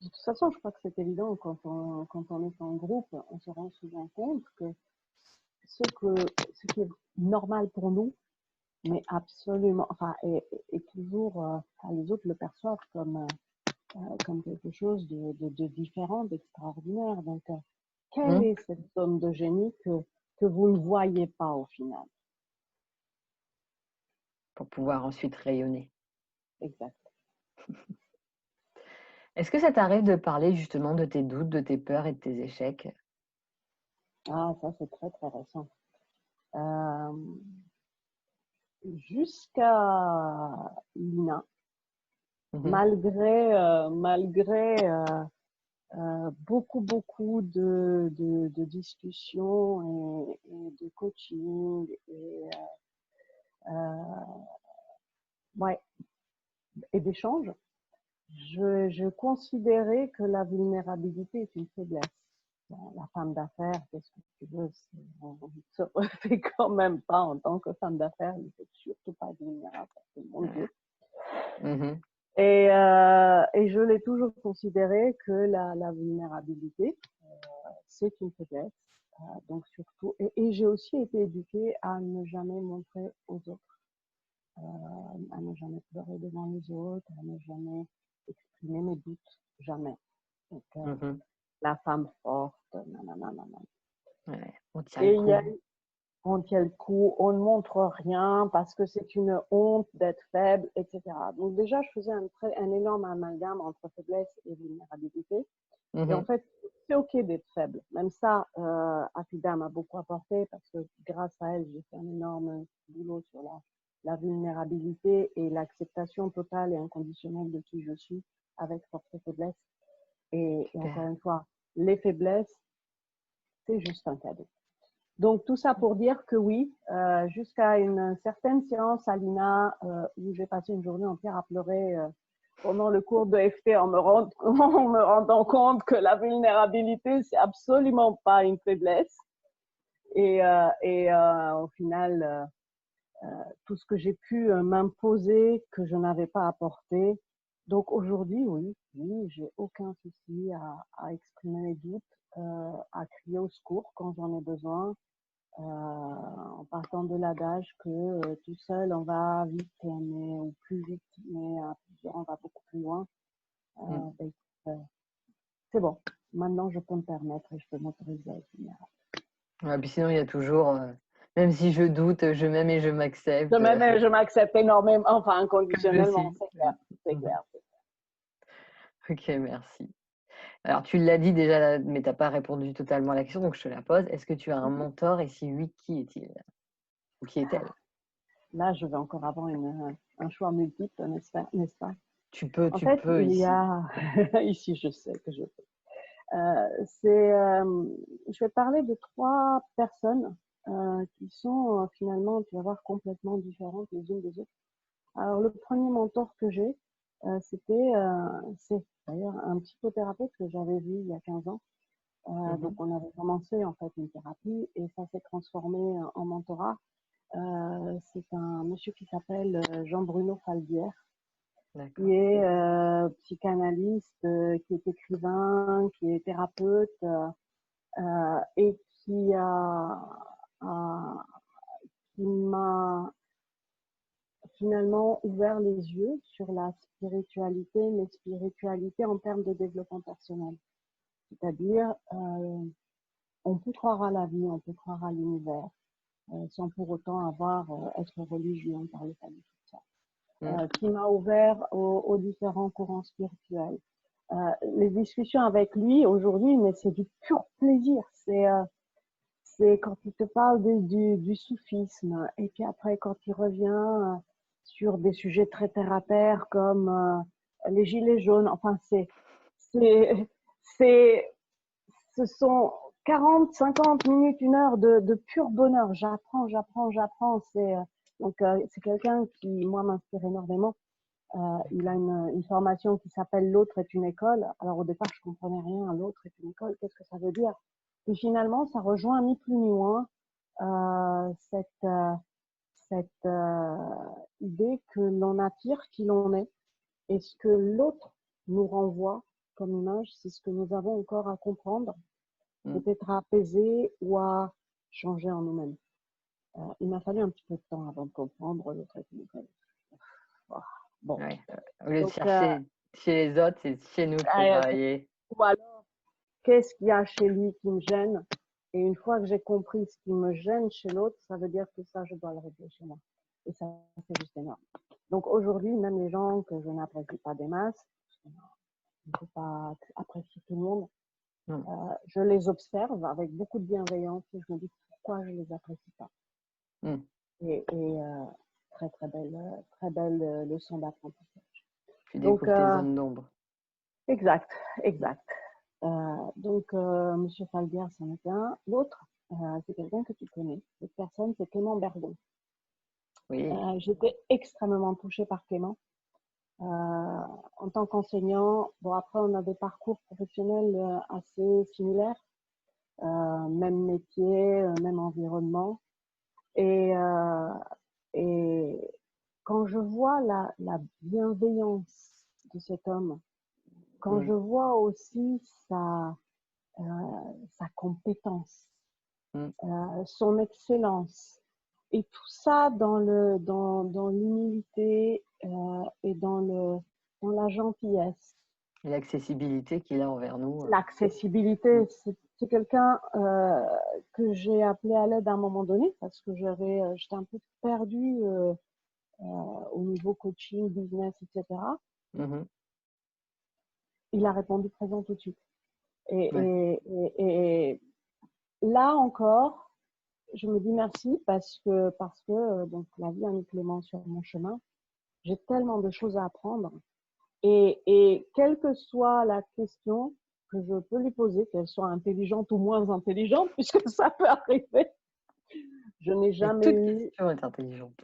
De toute façon, je crois que c'est évident quand on est en groupe, on se rend souvent compte que ce qui est normal pour nous, mais absolument, enfin, et toujours, les autres le perçoivent comme quelque chose de différent, d'extraordinaire. Donc, quelle Mmh. est cette zone de génie que vous ne voyez pas au final? Pour pouvoir ensuite rayonner. Exact. Est-ce que ça t'arrive de parler justement de tes doutes, de tes peurs et de tes échecs? Ah, ça, c'est très, très récent. Euh, Jusqu'à Lina, Mmh. malgré beaucoup, beaucoup de discussions et de coaching euh, ouais, et d'échanges, je considérais que la vulnérabilité est une faiblesse. Bon, la femme d'affaires, qu'est-ce que tu veux, on ne se refait quand même pas en tant que femme d'affaires, il ne faut surtout pas être vulnérable, parce que mon Ouais. Dieu. Mmh. Et je l'ai toujours considéré que la vulnérabilité, c'est une faiblesse. Donc surtout, et j'ai aussi été éduquée à ne jamais montrer aux autres, à ne jamais pleurer devant les autres, à ne jamais exprimer mes doutes, jamais. Donc, Mmh. la femme forte, nanana, nanana. Ouais, on tient le Et il y coup. a, on tient le coup, on ne montre rien parce que c'est une honte d'être faible, etc. Donc déjà, je faisais un énorme amalgame entre faiblesse et vulnérabilité. Et en Mmh. fait, c'est OK d'être faible. Même ça, Afida m'a beaucoup apporté parce que grâce à elle, j'ai fait un énorme boulot sur la vulnérabilité et l'acceptation totale et inconditionnelle de qui je suis avec force et faiblesse. Et encore Super. une fois, les faiblesses, c'est juste un cadeau. Donc tout ça pour dire que oui, jusqu'à une certaine séance à l'INA où j'ai passé une journée entière à pleurer pendant le cours de FT en en me rendant compte que la vulnérabilité, c'est absolument pas une faiblesse. Au final, tout ce que j'ai pu m'imposer, que je n'avais pas apporté. Donc aujourd'hui, oui, oui, j'ai aucun souci à exprimer mes doutes, à crier au secours quand j'en ai besoin, en partant de l'adage que tout seul on va vite, mais ou plus vite, mais à plusieurs on va beaucoup plus loin. Mmh. Ben, c'est bon. Maintenant, je peux me permettre et je peux m'autoriser à être vulnérable. Ouais, puis sinon il y a toujours, même si je doute, je m'aime et je De m'accepte, même, je m'accepte énormément, enfin que je inconditionnellement, suis. c'est clair, c'est Mmh. clair. OK, merci. Alors tu l'as dit déjà, mais tu as pas répondu totalement à la question, donc je te la pose. Est-ce que tu as un mentor et si oui, qui est-il? Ou qui est-elle? Là, je vais encore avoir un choix multiple, n'est-ce pas? En Tu fait, peux il y ici. a ici, je sais que je peux. Je vais parler de trois personnes qui sont finalement, tu vas voir, complètement différentes les unes des autres. Alors, le premier mentor que j'ai, c'est d'ailleurs un psychothérapeute que j'avais vu il y a 15 ans. Donc, Mmh. on avait commencé en fait une thérapie et ça s'est transformé en mentorat. C'est un monsieur qui s'appelle Jean-Bruno Falguière, qui D'accord. est psychanalyste, qui est écrivain, qui est thérapeute et a- qui m'a finalement ouvert les yeux sur la spiritualité, mais spiritualité en termes de développement personnel. C'est-à-dire, on peut croire à la vie, on peut croire à l'univers, sans pour autant être religieux, on ne parlait pas du tout de ça. Mmh. Qui m'a ouvert aux différents courants spirituels. Les discussions avec lui aujourd'hui, mais c'est du pur plaisir. C'est quand il te parle du soufisme, et puis après quand il revient sur des sujets très terre à terre comme les gilets jaunes. Enfin, c'est, c'est, ce sont 40, 50 minutes, une heure de pur bonheur. J'apprends. C'est quelqu'un qui, moi, m'inspire énormément. Il a D'accord. une formation qui s'appelle L'autre est une école. Alors au départ, je comprenais rien. L'autre est une école, qu'est-ce que ça veut dire? Et finalement, ça rejoint ni plus ni moins euh, cette, euh, cette idée que l'on attire qui l'on est. Et ce que l'autre nous renvoie comme image, c'est ce que nous avons encore à comprendre, Mmh. peut-être à apaiser ou à changer en nous-mêmes. Il m'a fallu un petit peu de temps avant de comprendre l'autre est une école. Oh, bon, Ouais, au lieu de donc chercher chez les autres, c'est chez nous qu'il faut Ah, travailler. ou alors, qu'est-ce qu'il y a chez lui qui me gêne? Et une fois que j'ai compris ce qui me gêne chez l'autre, ça veut dire que ça, je dois le régler chez moi. Et ça, c'est juste énorme. Donc aujourd'hui, même les gens que je n'apprécie pas des masses, on ne peut pas apprécier tout le monde, je les observe avec beaucoup de bienveillance et je me dis pourquoi je les apprécie pas. Et très belle leçon d'apprentissage. Tu découvres tes zones d'ombre. Exact. Donc, Monsieur Falguière, c'en était un. L'autre, c'est quelqu'un que tu connais. Cette personne, c'est Clément Bergon. Oui. J'étais extrêmement touchée par Clément. En tant qu'enseignant, bon, après, on a des parcours professionnels assez similaires. Même métier, même environnement. Et quand je vois la bienveillance de cet homme, quand je vois aussi sa compétence, son excellence, et tout ça dans l'humilité et dans la gentillesse. Et l'accessibilité qu'il a envers nous. L'accessibilité, c'est quelqu'un que j'ai appelé à l'aide à un moment donné parce que j'étais un peu perdue au niveau coaching, business, etc. Il a répondu présent tout de suite. Et là encore, je me dis merci parce que donc la vie a mis Clément sur mon chemin. J'ai tellement de choses à apprendre. Et quelle que soit la question que je peux lui poser, qu'elle soit intelligente ou moins intelligente, puisque ça peut arriver, je n'ai jamais eu... question est intelligente.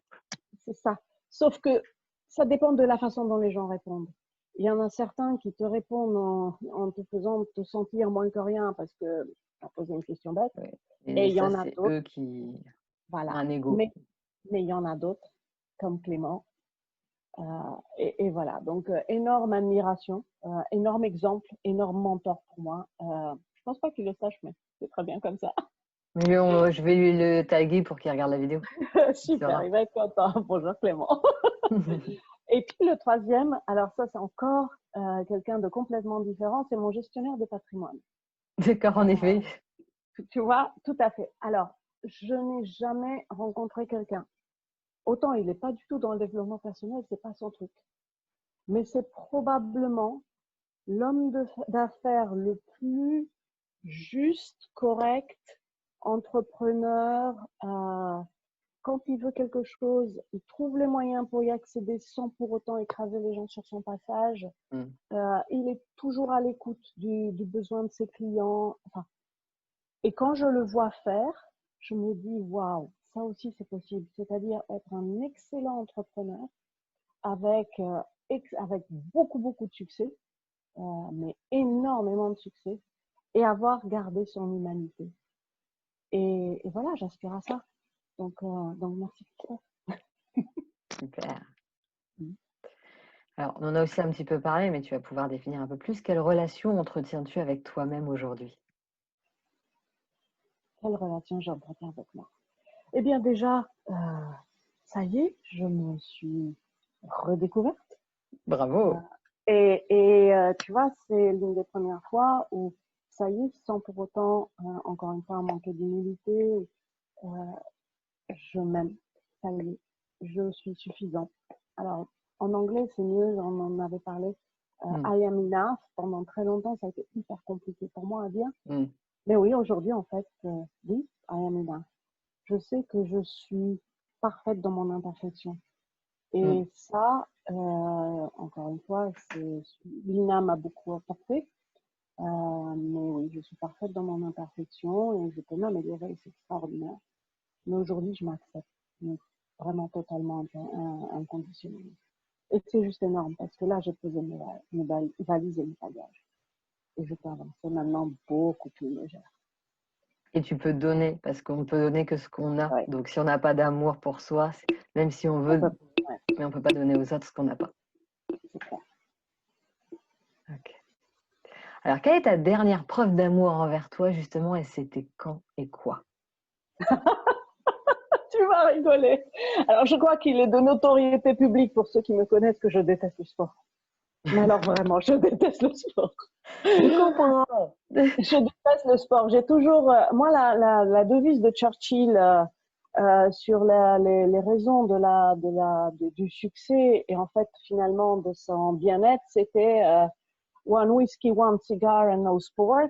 C'est ça. Sauf que ça dépend de la façon dont les gens répondent. Il y en a certains qui te répondent en te faisant te sentir moins que rien parce que tu as posé une question bête. Oui. Et il y en a d'autres. Eux qui voilà. ont un ego. Mais il y en a d'autres, comme Clément. Et voilà. Donc, énorme admiration, énorme exemple, énorme mentor pour moi. Je pense pas qu'il le sache, mais c'est très bien comme ça. Mais je vais lui le taguer pour qu'il regarde la vidéo. Super, il va être content. Bonjour Clément. Et puis le troisième, alors ça c'est encore quelqu'un de complètement différent, c'est mon gestionnaire de patrimoine. D'accord, en effet. Tu vois, tout à fait. Alors, je n'ai jamais rencontré quelqu'un. Autant il n'est pas du tout dans le développement personnel, c'est pas son truc. Mais c'est probablement l'homme d'affaires le plus juste, correct, entrepreneur. Quand il veut quelque chose, il trouve les moyens pour y accéder sans pour autant écraser les gens sur son passage. Il est toujours à l'écoute du besoin de ses clients. Enfin, et quand je le vois faire, je me dis waouh, ça aussi c'est possible. C'est-à-dire être un excellent entrepreneur avec beaucoup de succès, mais énormément de succès, et avoir gardé son humanité. Et voilà, j'aspire à ça. Donc merci Christophe. Super. Alors, on en a aussi un petit peu parlé, mais tu vas pouvoir définir un peu plus. Quelle relation entretiens-tu avec toi-même aujourd'hui? Quelle relation j'entretiens avec moi? Eh bien déjà, ça y est, je me suis redécouverte. Bravo. Tu vois, c'est l'une des premières fois où ça y est, sans pour autant, encore une fois, manquer d'humilité, je m'aime. Ça y est, je suis suffisante. Alors, en anglais, c'est mieux, on en avait parlé. I am enough. Pendant très longtemps, ça a été hyper compliqué pour moi à dire. Mais oui, aujourd'hui, en fait, oui, I am enough. Je sais que je suis parfaite dans mon imperfection. Et ça, encore une fois, Lina m'a beaucoup apporté. Mais oui, je suis parfaite dans mon imperfection et je peux m'améliorer, c'est extraordinaire. Mais aujourd'hui, je m'accepte. Vraiment totalement inconditionnellement. Et c'est juste énorme parce que là, j'ai posé mes valises et mes bagages. Et je peux avancer maintenant beaucoup plus légère. Et tu peux donner, parce qu'on ne peut donner que ce qu'on a. Ouais. Donc, si on n'a pas d'amour pour soi, même si on veut, mais on ne peut pas donner aux autres ce qu'on n'a pas. C'est clair. Okay. Alors, quelle est ta dernière preuve d'amour envers toi, justement, et c'était quand et quoi? Tu vas rigoler. Alors, je crois qu'il est de notoriété publique pour ceux qui me connaissent que je déteste le sport. Mais alors vraiment, je déteste le sport. Je comprends. Je déteste le sport. J'ai toujours, moi, la devise de Churchill sur les raisons du succès et en fait finalement de son bien-être, c'était one whiskey, one cigar and no sports.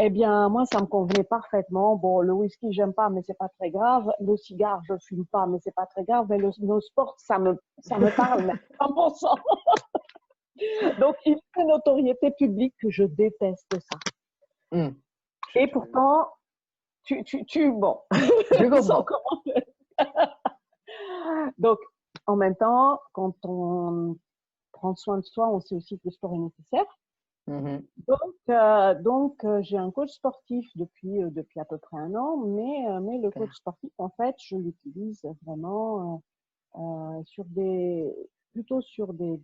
Eh bien, moi, ça me convenait parfaitement. Bon, le whisky, j'aime pas, mais c'est pas très grave. Le cigare, je fume pas, mais c'est pas très grave. Mais le sport, ça me parle, mais 100%. Donc, il fait notoriété publique que je déteste ça. Hmm. Et pourtant, bon, Je sans comprends. commentaire. Donc, en même temps, quand on prendre soin de soi, on sait aussi que le sport est nécessaire. Mhm. Donc, j'ai un coach sportif depuis à peu près un an, mais le coach sportif, en fait, je l'utilise vraiment plutôt sur des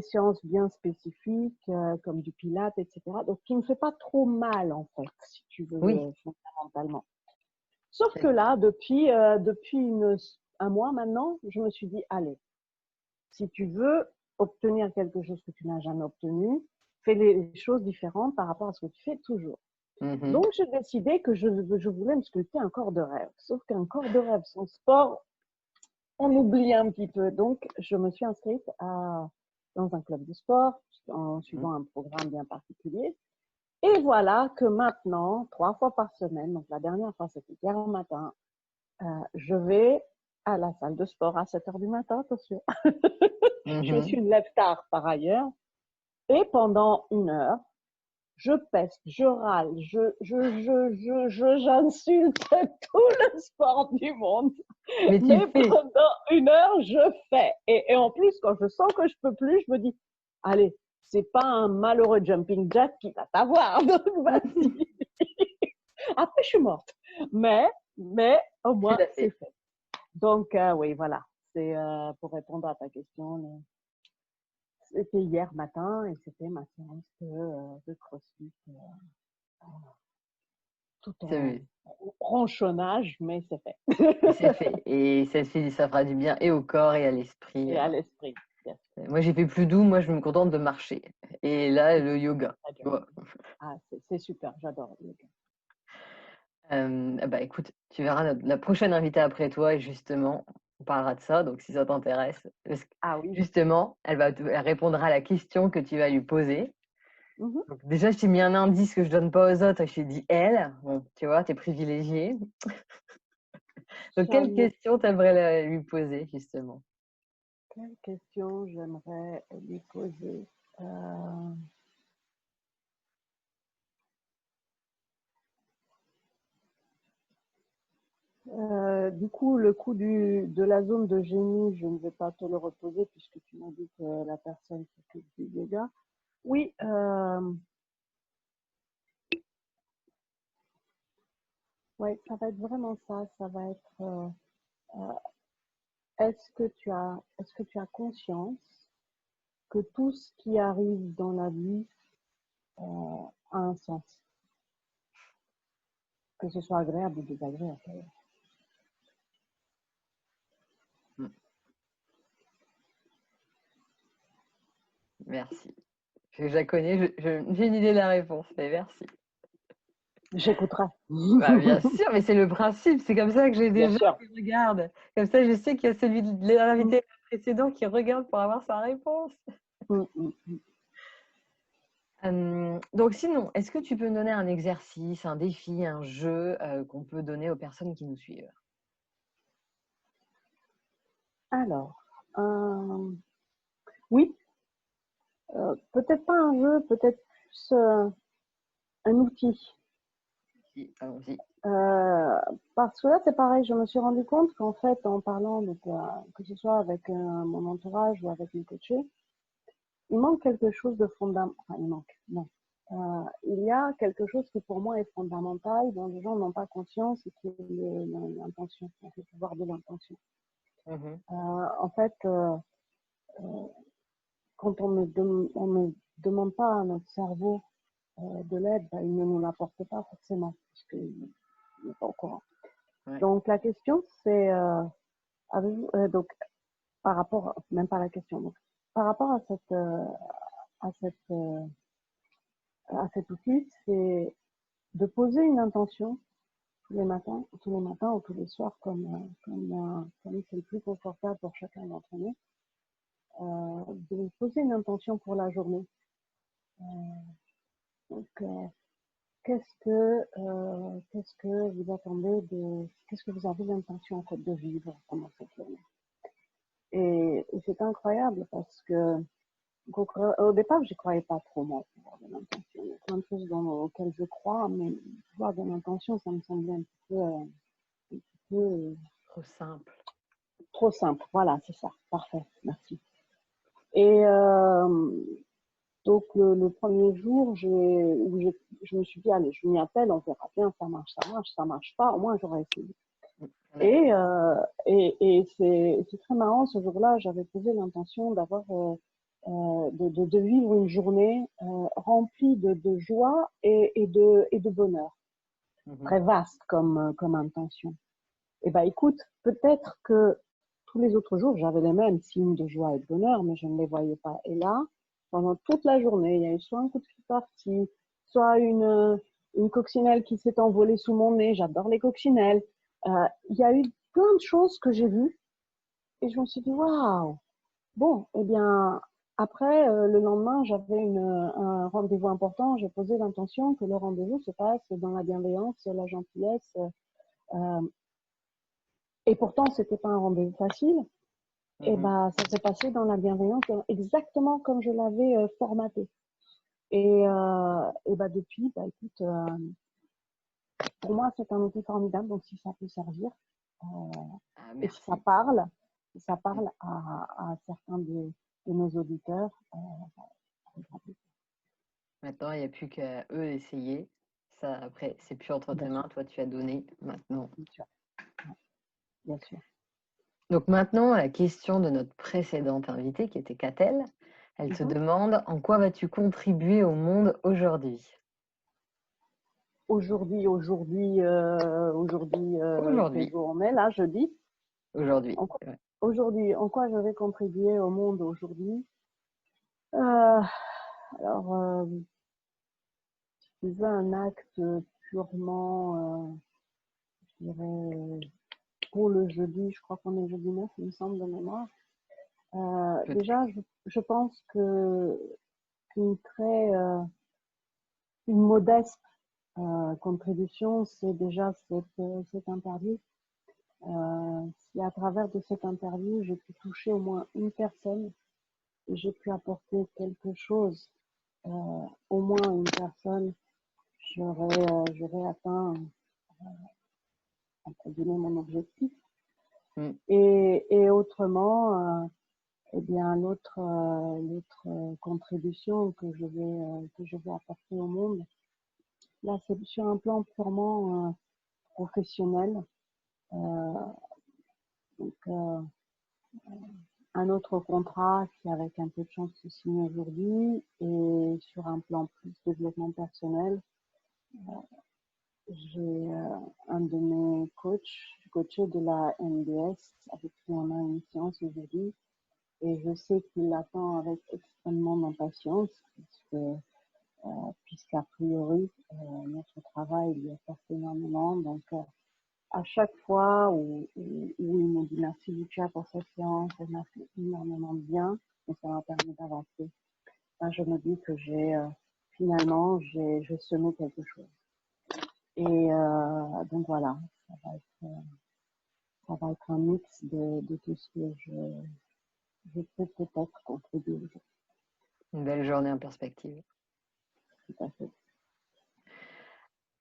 séances bien spécifiques, comme du pilates, etc. Donc, qui ne fait pas trop mal, en fait, si tu veux, Oui. fondamentalement. Sauf que là, depuis un mois maintenant, je me suis dit, allez, si tu veux obtenir quelque chose que tu n'as jamais obtenu, fais les choses différentes par rapport à ce que tu fais toujours. Mhm. Donc, j'ai décidé que je voulais me sculpter un corps de rêve. Sauf qu'un corps de rêve sans sport, on oublie un petit peu. Donc, je me suis inscrite dans un club de sport en suivant un programme bien particulier. Et voilà que maintenant, 3 fois par semaine, donc la dernière fois c'était hier matin, je vais à la salle de sport à 7 heures du matin, attention. Je suis Mhm. une lève-tard par ailleurs. Et pendant 1 heure, je peste, je râle, j'insulte tout le sport du monde. Mais tu Mais fais. pendant 1 heure, je fais. Et en plus, quand je sens que je peux plus, je me dis, allez, c'est pas un malheureux jumping jack qui va t'avoir, donc vas-y. Après, je suis morte. Mais au Tu moins, l'as c'est fait. fait. Donc, oui, voilà. C'est pour répondre à ta question. C'était hier matin et c'était ma séance de CrossFit. Tout en C'est ronchonnage, mais c'est fait. c'est fait. Et ça fera du bien et au corps et à l'esprit. Et à l'esprit. Yes. Moi, j'ai fait plus doux. Moi, je me contente de marcher. Et là, le yoga. Tu vois. Ah, c'est super, j'adore le yoga. Bah, écoute, tu verras la prochaine invitée après toi et justement, on parlera de ça, donc si ça t'intéresse. Parce que Ah oui. justement, elle répondra à la question que tu vas lui poser. Mhm. Donc déjà, je t'ai mis un indice que je donne pas aux autres, je t'ai dit elle. Bon, tu vois, t'es privilégiée. Donc, quelle Charmant. question t'aimerais lui poser, justement? Quelle question j'aimerais lui poser? Du coup, le coup de la zone de génie, je ne vais pas te le reposer puisque tu m'as dit que la personne s'occupe du yoga. Oui, ouais, ça va être vraiment ça. Ça va être euh, est-ce que tu as conscience que tout ce qui arrive dans la vie a un sens, que ce soit agréable ou désagréable. Hmm, merci. Je la connais, j'ai une idée de la réponse, mais merci. J'écouterai. Bah, bien sûr, mais c'est le principe, c'est comme ça que j'ai Bien des gens sûr. qui regardent. Comme ça, je sais qu'il y a celui de l'invité précédent qui regarde pour avoir sa réponse. Mm, mm, mm. Donc sinon, est-ce que tu peux me donner un exercice, un défi, un jeu qu'on peut donner aux personnes qui nous suivent? Alors, oui, peut-être pas un jeu, peut-être plus un outil. Si, allons-y. Euh, Parce que là, c'est pareil, je me suis rendu compte qu'en fait, en parlant, donc, que ce soit avec mon entourage ou avec mes coachés, il manque quelque chose de fondamental. Enfin, il manque, non. Il y a quelque chose qui pour moi est fondamental, dont les gens n'ont pas conscience, et qui est l'intention, le pouvoir de l'intention. Mhm. En fait, quand on ne demande pas à notre cerveau de l'aide, ben, il ne nous l'apporte pas forcément, parce qu'il n'est pas au courant. Ouais. Donc la question, c'est, donc par rapport, même pas la question, donc, par rapport à cette, à cet outil, c'est de poser une intention tous les matins ou tous les soirs, comme c'est le plus confortable pour chacun d'entre nous, de poser une intention pour la journée. Euh, donc, qu'est-ce que vous attendez qu'est-ce que vous avez l'intention en fait de vivre pendant cette journée? Et c'est incroyable parce que au départ, j'y croyais pas trop, moi, au pouvoir de l'intention. Il y a plein de choses auxquelles je crois, mais le pouvoir de l'intention, ça me semblait un petit peu Trop simple. trop simple. Voilà, c'est ça. Parfait. Merci. Et donc, le premier jour, je me suis dit, allez, je m'y appelle, on verra bien, ça marche pas, au moins j'aurais essayé. Ouais. Et c'est très marrant, ce jour-là, j'avais posé l'intention d'avoir, de vivre une journée remplie de joie et de bonheur. Très vaste comme intention. Et ben écoute, peut-être que tous les autres jours, j'avais les mêmes signes de joie et de bonheur, mais je ne les voyais pas. Et là, pendant toute la journée, il y a eu soit un coup de fil parti, soit une coccinelle qui s'est envolée sous mon nez. J'adore les coccinelles. Il y a eu plein de choses que j'ai vues et je me suis dit, waouh! Bon, eh bien, après, le lendemain, j'avais un rendez-vous important. J'ai posé l'intention que le rendez-vous se passe dans la bienveillance, la gentillesse. Euh, et pourtant, c'était pas un rendez-vous facile. Et ben, ça s'est passé dans la bienveillance, exactement comme je l'avais formaté. Et ben depuis, bah écoute, pour moi, c'est un outil formidable. Donc, si ça peut servir Ah, et merci. si ça parle à certains de nos auditeurs, Maintenant, il n'y a plus qu'à eux essayer. Ça, après, c'est plus entre tes bien sûr, mains. Toi, tu as donné maintenant. bien sûr, bien sûr. Donc maintenant, la question de notre précédente invitée, qui était Catel, elle te Mhm. demande en quoi vas-tu contribuer au monde aujourd'hui? Aujourd'hui, quel Aujourd'hui. jour on est là, jeudi. Aujourd'hui. En quoi- Ouais. Aujourd'hui, en quoi je vais contribuer au monde aujourd'hui? Euh, alors, si tu veux un acte purement, je dirais, pour le jeudi, je crois qu'on est jeudi 9, il me semble, de mémoire. Peut-être. Déjà, je pense qu'une très, une modeste contribution, c'est déjà cette interview. Si à travers de cette interview, j'ai pu toucher au moins une personne, et j'ai pu apporter quelque chose, au moins une personne, j'aurais atteint, entre guillemets, mon objectif. Mm. Et autrement, eh bien, l'autre contribution que je vais apporter au monde, là, c'est sur un plan purement professionnel. Euh, donc, un autre contrat qui, avec un peu de chance, se signe aujourd'hui. Et sur un plan plus développement personnel, j'ai un de mes coachés de la MDS, avec qui on a une séance aujourd'hui. Et je sais qu'il l'attend avec extrêmement d'impatience, puisqu'a priori, notre travail lui apporte énormément. Donc, à chaque fois où il me dit merci Lucia pour cette séance, elle m'a fait énormément de bien et ça m'a permis d'avancer. Là, je me dis que finalement, j'ai semé quelque chose. Et donc voilà, ça va être un mix de tout ce que je peux peut-être contribuer aujourd'hui. Une belle journée en perspective. Tout à fait.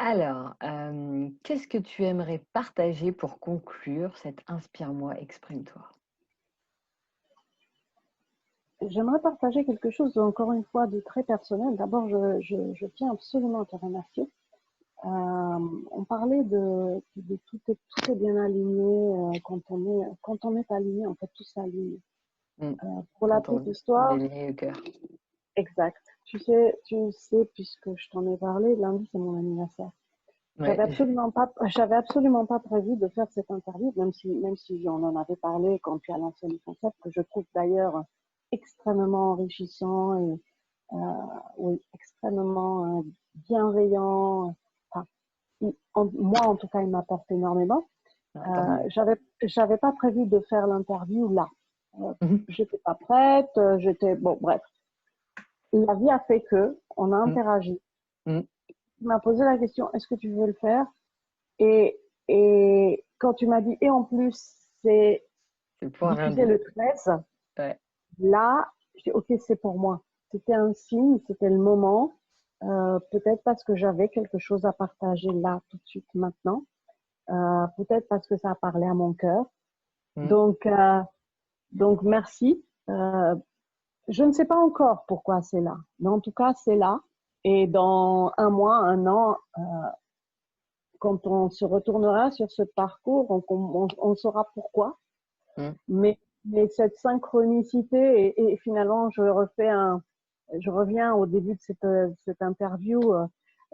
Alors, qu'est-ce que tu aimerais partager pour conclure cette Inspire-moi, exprime-toi? J'aimerais partager quelque chose, encore une fois, de très personnel. D'abord, je tiens absolument à te remercier. On parlait de tout est bien aligné quand on est aligné, en fait, tout s'aligne. Mm. Pour la Quand petite on histoire, délie le cœur. exact. Tu sais, puisque je t'en ai parlé, lundi, c'est mon anniversaire. Ouais, J'avais absolument pas prévu de faire cette interview, même si on en avait parlé quand tu as lancé le concept, que je trouve d'ailleurs extrêmement enrichissant et oui, extrêmement bienveillant. Enfin, moi, en tout cas, il m'apporte énormément. Tant mieux. J'avais pas prévu de faire l'interview là. Mhm. J'étais pas prête, bon, bref. La vie a fait que on a Mhm. interagi. Mhm. Il m'a posé la question, est-ce que tu veux le faire? Et, et quand tu m'as dit, et en plus, c'est C'est pour diffusé lundi. le 13, Ouais. là, je dis, ok, c'est pour moi. C'était un signe, c'était le moment. Peut-être parce que j'avais quelque chose à partager là, tout de suite, maintenant. Peut-être parce que ça a parlé à mon cœur. Mhm. Donc, donc merci. Je ne sais pas encore pourquoi c'est là, mais en tout cas, c'est là. Et dans un mois, un an, quand on se retournera sur ce parcours, on saura pourquoi. Mhm. Mais cette synchronicité, et finalement, je reviens au début de cette interview,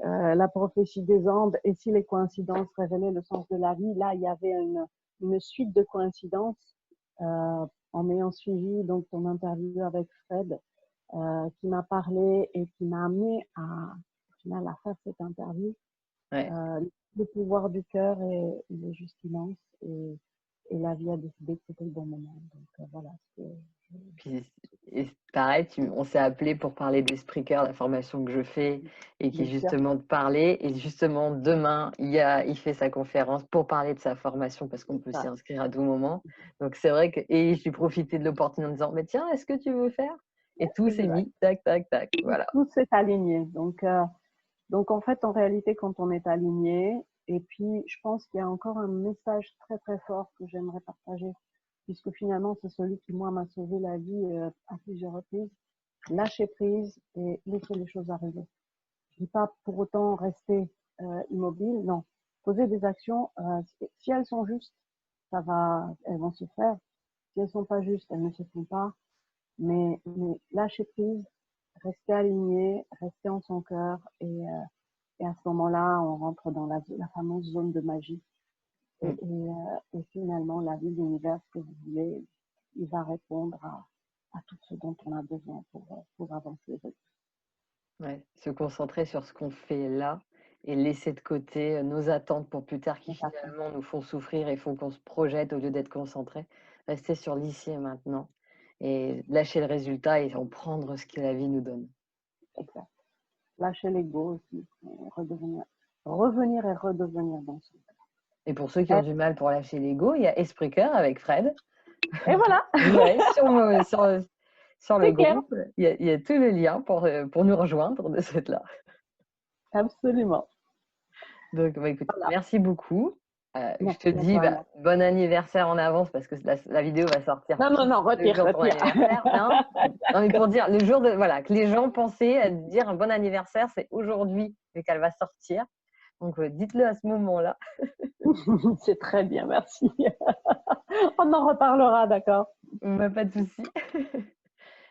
la prophétie des Andes, et si les coïncidences révélaient le sens de la vie, là, il y avait une suite de coïncidences, en ayant suivi donc ton interview avec Fred, qui m'a parlé et qui m'a amené au final, à faire cette interview. Ouais. Euh, le pouvoir du cœur et le juste silence, et la vie a décidé que c'était le bon moment. Donc voilà. Puis, et pareil, on s'est appelé pour parler d'Esprit Cœur, la formation que je fais, et qui Bien sûr. justement de parler. Et justement, demain, il fait sa conférence pour parler de sa formation parce qu'on peut s'y Ça, inscrire à tout moment. Donc c'est vrai que, et j'ai profité de l'opportunité en disant, mais tiens, est-ce que tu veux faire? Et tout s'est exact. mis, tac, tac, tac, voilà. Tout s'est aligné. Donc en fait, en réalité, quand on est aligné, et puis je pense qu'il y a encore un message très très fort que j'aimerais partager, puisque finalement c'est celui qui moi m'a sauvé la vie à plusieurs reprises. Lâcher prise et laisser les choses arriver. Je dis pas pour autant rester immobile, non. Poser des actions, si elles sont justes, elles vont se faire. Si elles sont pas justes, elles ne se font pas. Mais lâcher prise, rester aligné, rester en son cœur, et à ce moment-là, on rentre dans la fameuse zone de magie. Mm. Et finalement, la vie, l'univers que vous voulez, il va répondre à tout ce dont on a besoin pour avancer. Ouais. Se concentrer sur ce qu'on fait là et laisser de côté nos attentes pour plus tard qui finalement nous font souffrir et font qu'on se projette au lieu d'être concentré. Rester sur l'ici et maintenant et lâcher le résultat et en prendre ce que la vie nous donne. Exact. Lâcher l'ego aussi, revenir et redevenir dans son Et pour ceux qui ont cœur. du mal pour lâcher l'ego, il y a Esprit Cœur avec Fred. Et voilà, Ouais, sur le c'est clair, groupe, il y a tous les liens pour nous rejoindre de cette là. absolument. Donc, bah, écoute, Voilà. merci beaucoup. Je te Merci à dis toi, Anna. bon anniversaire en avance parce que la vidéo va sortir Non, non, pile non, le retire, jour de ton retire. anniversaire. Non, non, mais pour dire le jour de voilà que les gens pensaient à dire un bon anniversaire, c'est aujourd'hui vu qu'elle va sortir. Donc dites-le à ce moment-là. C'est très bien, merci. On en reparlera, d'accord. Pas de souci.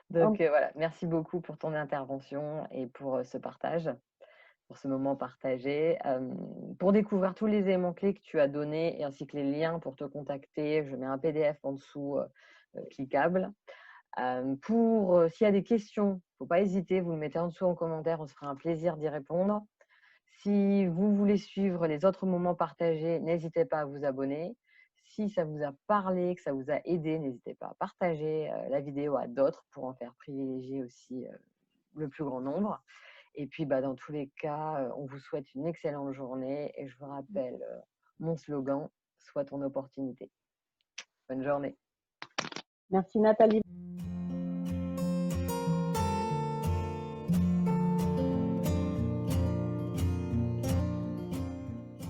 Donc voilà, merci beaucoup pour ton intervention et pour ce partage, pour ce moment partagé. Pour découvrir tous les éléments clés que tu as donnés et ainsi que les liens pour te contacter, je mets un PDF en dessous cliquable. S'il y a des questions, il ne faut pas hésiter, vous le mettez en dessous en commentaire, on se fera un plaisir d'y répondre. Si vous voulez suivre les autres moments partagés, n'hésitez pas à vous abonner. Si ça vous a parlé, que ça vous a aidé, n'hésitez pas à partager la vidéo à d'autres pour en faire privilégier aussi le plus grand nombre. Et puis, dans tous les cas, on vous souhaite une excellente journée et je vous rappelle mon slogan, sois ton opportunité. Bonne journée. Merci, Nathalie.